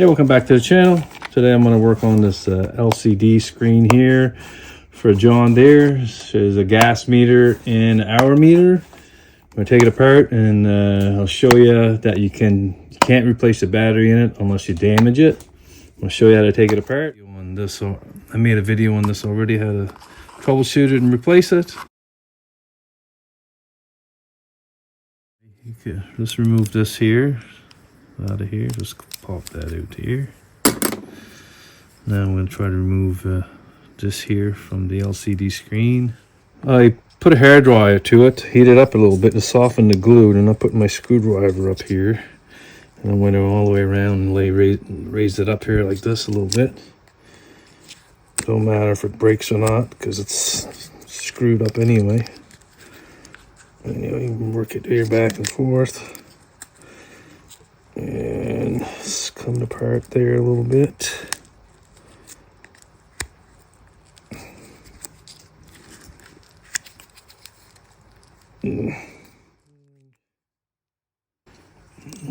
Hey, welcome back to the channel. Today I'm going to work on this LCD screen here for John Deere. This is a gas meter and hour meter. I'm going to take it apart and I'll show you that you can't replace the battery in it unless you damage it. I'll show you how to take it apart. I made a video on this already, how to troubleshoot it and replace it. You can just remove this here out of here. Just pop that out here. Now I'm going to try to remove this here from the LCD screen. I put a hair dryer to it, heat it up a little bit to soften the glue, and I put my screwdriver up here, and I went all the way around and raised it up here like this a little bit. Don't matter if it breaks or not because it's screwed up anyway. Anyway, you can work it here back and forth. And it's come apart there a little bit. I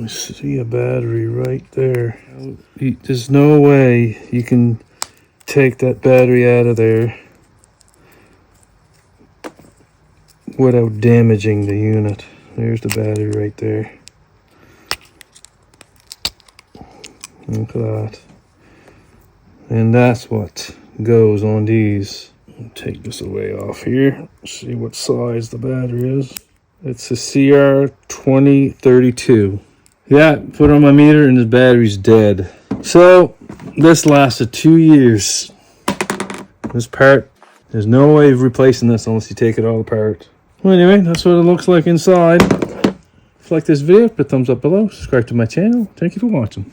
see a battery right there. There's no way you can take that battery out of there without damaging the unit. There's the battery right there. Look at that. And that's what goes on these. I'll take this away off here. See what size the battery is. It's a CR2032. Yeah, put on my meter and the battery's dead. So this lasted 2 years. This part, there's no way of replacing this unless you take it all apart. Well, anyway, that's what it looks like inside. If you like this video, put a thumbs up below. Subscribe to my channel. Thank you for watching.